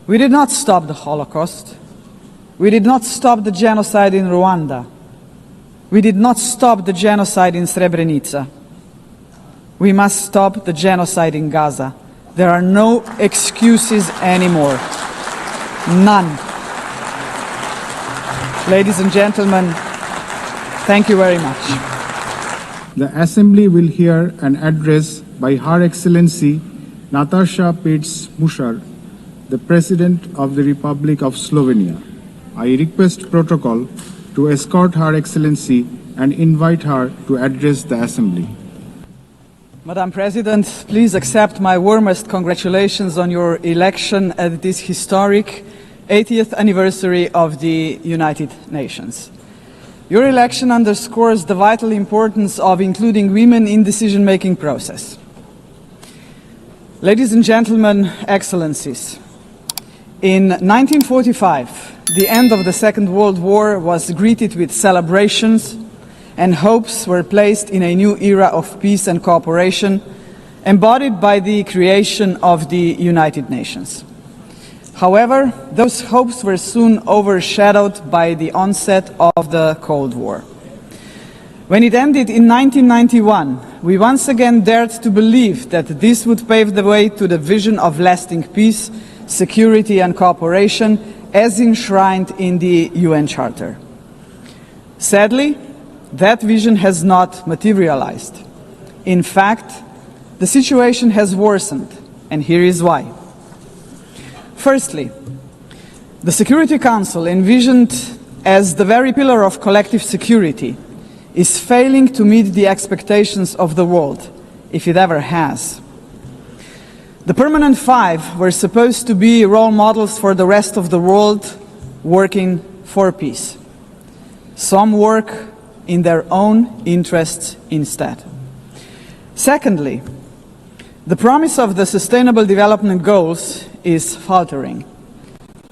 We did not stop the Holocaust. We did not stop the genocide in Rwanda. We did not stop the genocide in Srebrenica. We must stop the genocide in Gaza. There are no excuses anymore. None. Ladies and gentlemen, thank you very much. The Assembly will hear an address by Her Excellency Nataša Musar, the President of the Republic of Slovenia. I request protocol to escort Her Excellency and invite her to address the Assembly. Madam President, please accept my warmest congratulations on your election at this historic 80th anniversary of the United Nations. Your election underscores the vital importance of including women in the decision-making process. Ladies and gentlemen, Excellencies, in 1945, the end of the Second World War was greeted with celebrations, and hopes were placed in a new era of peace and cooperation, embodied by the creation of the United Nations. However, those hopes were soon overshadowed by the onset of the Cold War. When it ended in 1991, we once again dared to believe that this would pave the way to the vision of lasting peace, security and cooperation as enshrined in the UN Charter. Sadly, that vision has not materialized. In fact, the situation has worsened, and here is why. Firstly, the Security Council, envisioned as the very pillar of collective security, is failing to meet the expectations of the world, if it ever has. The Permanent Five were supposed to be role models for the rest of the world working for peace. Some work in their own interests instead. Secondly, the promise of the Sustainable Development Goals is faltering.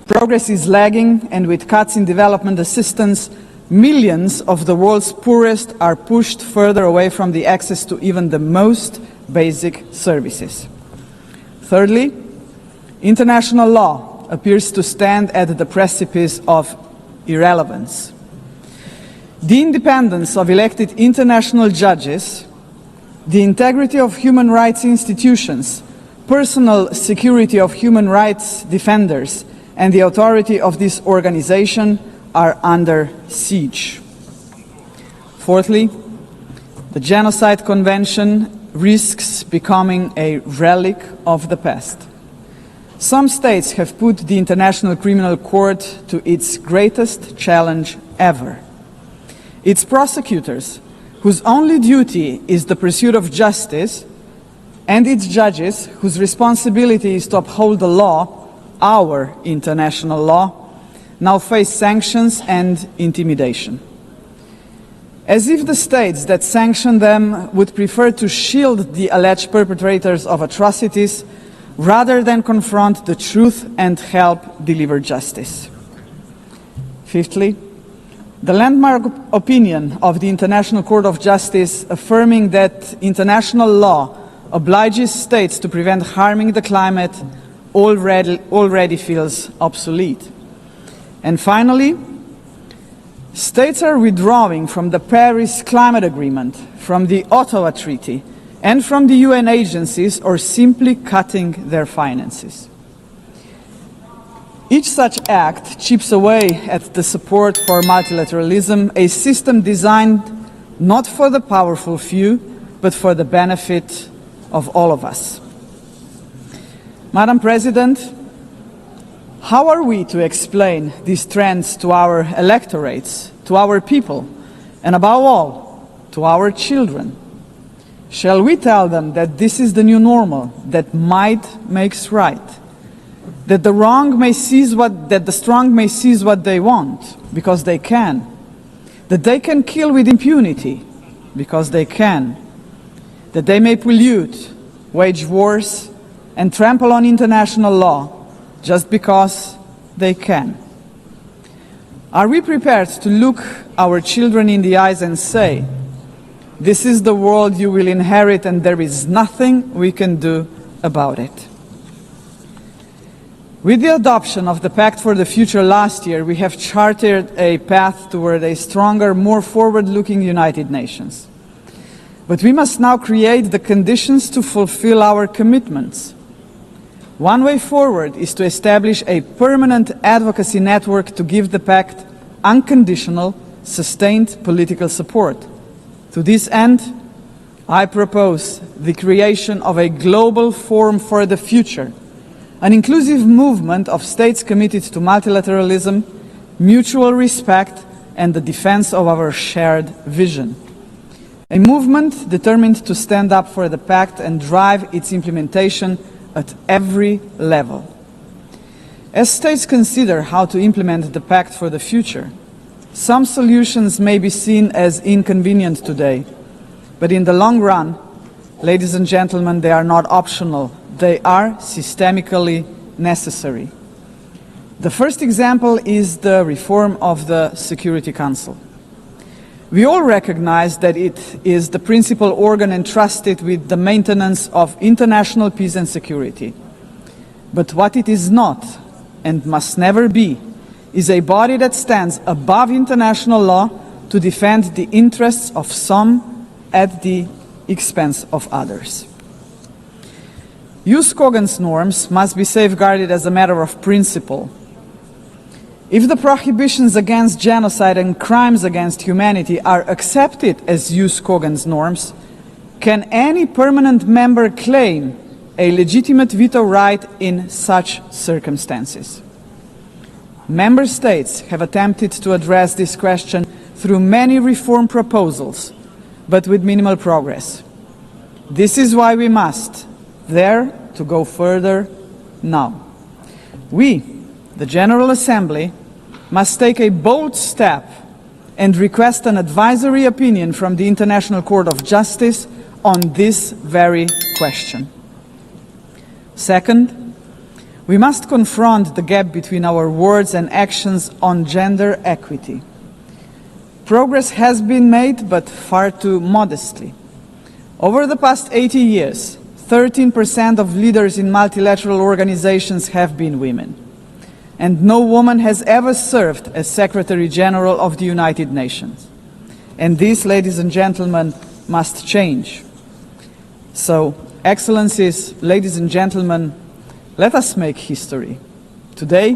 Progress is lagging, and with cuts in development assistance, millions of the world's poorest are pushed further away from the access to even the most basic services. Thirdly, international law appears to stand at the precipice of irrelevance. The independence of elected international judges, the integrity of human rights institutions, personal security of human rights defenders, and the authority of this organization are under siege. Fourthly, the Genocide Convention risks becoming a relic of the past. Some states have put the International Criminal Court to its greatest challenge ever. Its prosecutors, whose only duty is the pursuit of justice, and its judges, whose responsibility is to uphold the law, our international law, now face sanctions and intimidation. As if the states that sanction them would prefer to shield the alleged perpetrators of atrocities rather than confront the truth and help deliver justice. Fifthly, the landmark opinion of the International Court of Justice affirming that international law obliges states to prevent harming the climate already feels obsolete. And finally, states are withdrawing from the Paris Climate Agreement, from the Ottawa Treaty, and from the UN agencies, or simply cutting their finances. Each such act chips away at the support for multilateralism, a system designed not for the powerful few, but for the benefit of all of us. Madam President, how are we to explain these trends to our electorates, to our people, and above all, to our children? Shall we tell them that this is the new normal, that might makes right, that the strong may seize what they want, because they can, that they can kill with impunity, because they can, that they may pollute, wage wars, and trample on international law, just because they can? Are we prepared to look our children in the eyes and say, "This is the world you will inherit and there is nothing we can do about it"? With the adoption of the Pact for the Future last year, we have charted a path toward a stronger, more forward-looking United Nations. But we must now create the conditions to fulfill our commitments. One way forward is to establish a permanent advocacy network to give the Pact unconditional, sustained political support. To this end, I propose the creation of a global forum for the future, an inclusive movement of states committed to multilateralism, mutual respect, and the defense of our shared vision. A movement determined to stand up for the Pact and drive its implementation at every level. As states consider how to implement the Pact for the future, some solutions may be seen as inconvenient today, but in the long run, ladies and gentlemen, they are not optional. They are systemically necessary. The first example is the reform of the Security Council. We all recognize that it is the principal organ entrusted with the maintenance of international peace and security. But what it is not, and must never be, is a body that stands above international law to defend the interests of some at the expense of others. Jus cogens norms must be safeguarded as a matter of principle. If the prohibitions against genocide and crimes against humanity are accepted as jus cogens norms, can any permanent member claim a legitimate veto right in such circumstances? Member states have attempted to address this question through many reform proposals, but with minimal progress. This is why we must dare to go further now. We, the General Assembly, must take a bold step and request an advisory opinion from the International Court of Justice on this very question. Second, we must confront the gap between our words and actions on gender equity. Progress has been made, but far too modestly. Over the past 80 years, 13% of leaders in multilateral organizations have been women. And no woman has ever served as Secretary General of the United Nations. And this, ladies and gentlemen, must change. So, Excellencies, ladies and gentlemen, let us make history. Today,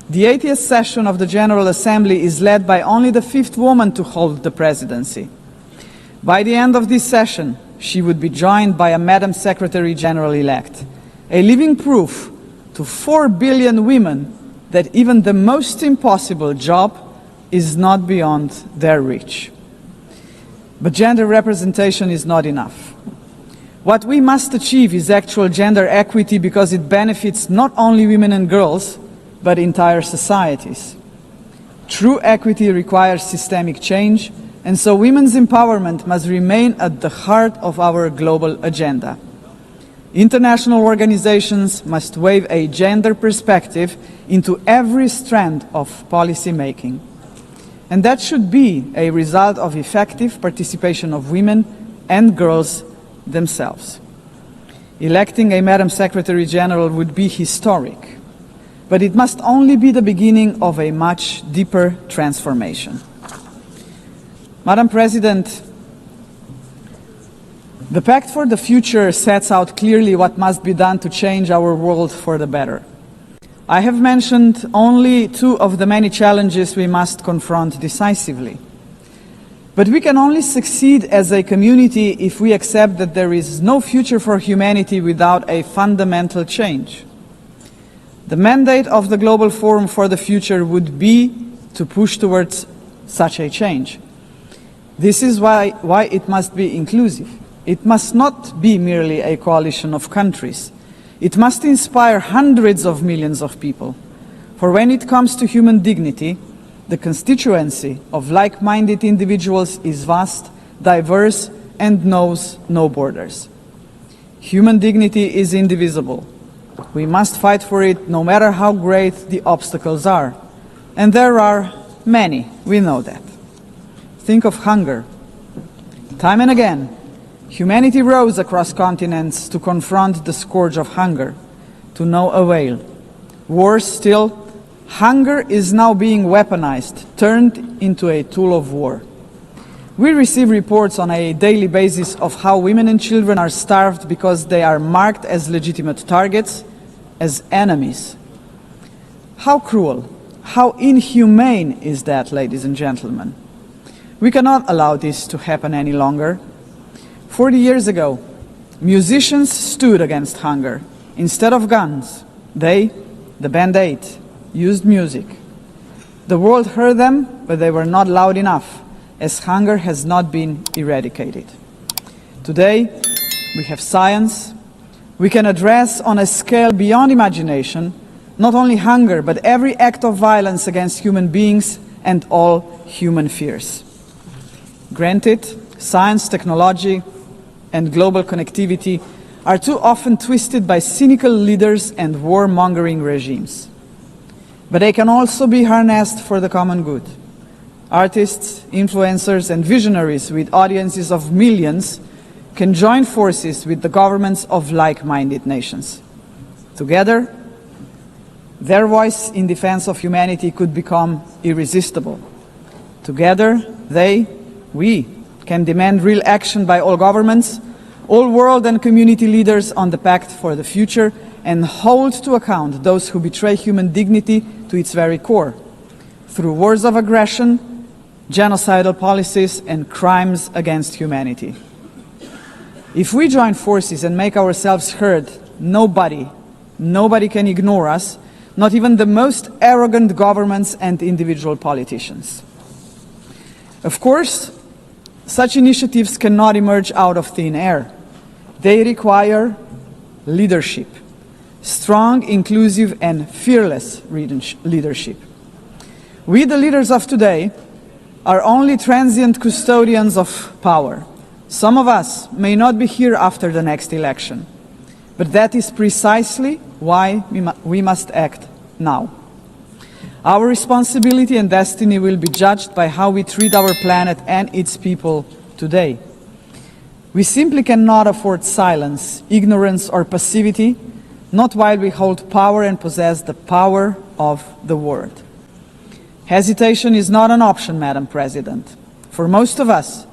the 80th session of the General Assembly is led by only the 5th woman to hold the presidency. By the end of this session, she would be joined by a Madam Secretary General-elect, a living proof to 4 billion women that even the most impossible job is not beyond their reach. But gender representation is not enough. What we must achieve is actual gender equity because it benefits not only women and girls, but entire societies. True equity requires systemic change, and so women's empowerment must remain at the heart of our global agenda. International organizations must weave a gender perspective into every strand of policy making. And that should be a result of effective participation of women and girls themselves. Electing a Madam Secretary General would be historic, but it must only be the beginning of a much deeper transformation. Madam President, the Pact for the Future sets out clearly what must be done to change our world for the better. I have mentioned only 2 of the many challenges we must confront decisively. But we can only succeed as a community if we accept that there is no future for humanity without a fundamental change. The mandate of the Global Forum for the Future would be to push towards such a change. This is why it must be inclusive. It must not be merely a coalition of countries. It must inspire hundreds of millions of people. For when it comes to human dignity, the constituency of like-minded individuals is vast, diverse, and knows no borders. Human dignity is indivisible. We must fight for it no matter how great the obstacles are. And there are many, we know that. Think of hunger. Time and again, humanity rose across continents to confront the scourge of hunger, to no avail. Worse still, hunger is now being weaponized, turned into a tool of war. We receive reports on a daily basis of how women and children are starved because they are marked as legitimate targets, as enemies. How cruel, how inhumane is that, ladies and gentlemen? We cannot allow this to happen any longer. 40 years ago, musicians stood against hunger. Instead of guns, they, the Band Aid, used music. The world heard them, but they were not loud enough, as hunger has not been eradicated. Today, we have science. We can address on a scale beyond imagination not only hunger, but every act of violence against human beings and all human fears. Granted, science, technology, and global connectivity are too often twisted by cynical leaders and warmongering regimes. But they can also be harnessed for the common good. Artists, influencers, and visionaries with audiences of millions can join forces with the governments of like-minded nations. Together, their voice in defense of humanity could become irresistible. Together, we can demand real action by all governments, all world and community leaders on the Pact for the Future, and hold to account those who betray human dignity to its very core, through wars of aggression, genocidal policies, and crimes against humanity. If we join forces and make ourselves heard, nobody can ignore us, not even the most arrogant governments and individual politicians. Of course, such initiatives cannot emerge out of thin air. They require leadership, strong, inclusive, and fearless leadership. We, the leaders of today, are only transient custodians of power. Some of us may not be here after the next election, but that is precisely why we must act now. Our responsibility and destiny will be judged by how we treat our planet and its people today. We simply cannot afford silence, ignorance, or passivity, not while we hold power and possess the power of the word. Hesitation is not an option, Madam President. For most of us,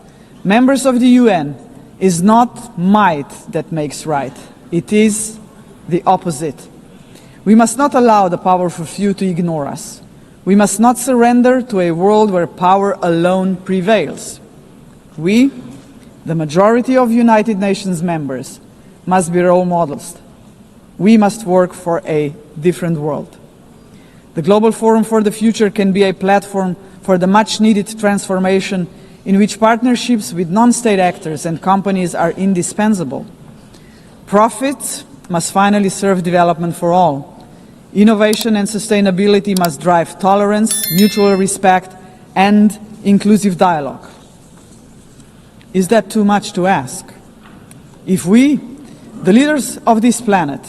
members of the UN, is not might that makes right. It is the opposite. We must not allow the powerful few to ignore us. We must not surrender to a world where power alone prevails. We, the majority of United Nations members, must be role models. We must work for a different world. The Global Forum for the Future can be a platform for the much-needed transformation in which partnerships with non-state actors and companies are indispensable. Profits must finally serve development for all. Innovation and sustainability must drive tolerance, mutual respect, and inclusive dialogue. Is that too much to ask? If we, the leaders of this planet,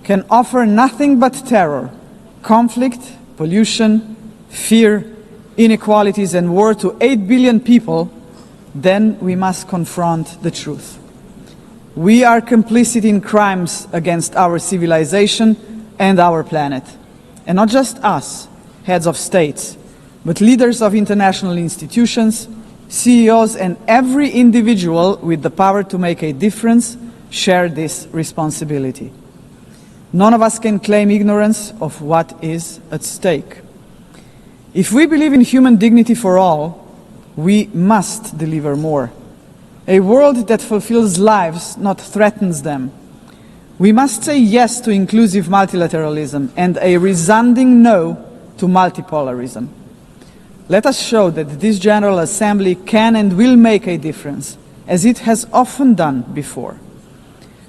can offer nothing but terror, conflict, pollution, fear, inequalities, and war to 8 billion people, then we must confront the truth. We are complicit in crimes against our civilization and our planet. And not just us, heads of states, but leaders of international institutions, CEOs, and every individual with the power to make a difference share this responsibility. None of us can claim ignorance of what is at stake. If we believe in human dignity for all, we must deliver more. A world that fulfills lives, not threatens them. We must say yes to inclusive multilateralism and a resounding no to multipolarism. Let us show that this General Assembly can and will make a difference, as it has often done before.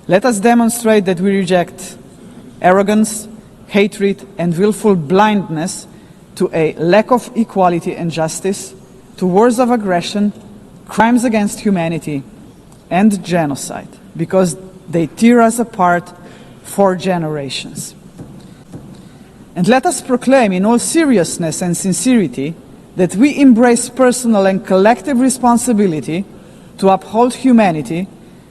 Let us demonstrate that we reject arrogance, hatred, and willful blindness to a lack of equality and justice, to wars of aggression, crimes against humanity, and genocide, because they tear us apart for generations. And let us proclaim in all seriousness and sincerity that we embrace personal and collective responsibility to uphold humanity,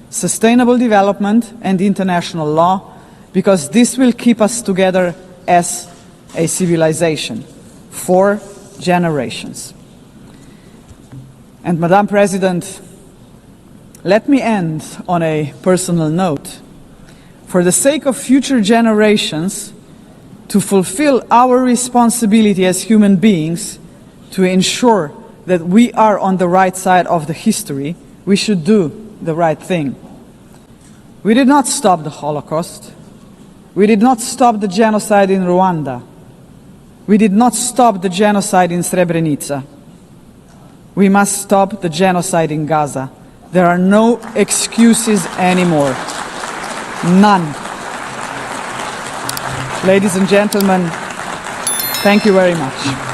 sustainable development, and international law, because this will keep us together as a civilization for generations. And Madam President, let me end on a personal note. For the sake of future generations, to fulfill our responsibility as human beings, to ensure that we are on the right side of the history, we should do the right thing. We did not stop the Holocaust. We did not stop the genocide in Rwanda. We did not stop the genocide in Srebrenica. We must stop the genocide in Gaza. There are no excuses anymore. None. Ladies and gentlemen, thank you very much.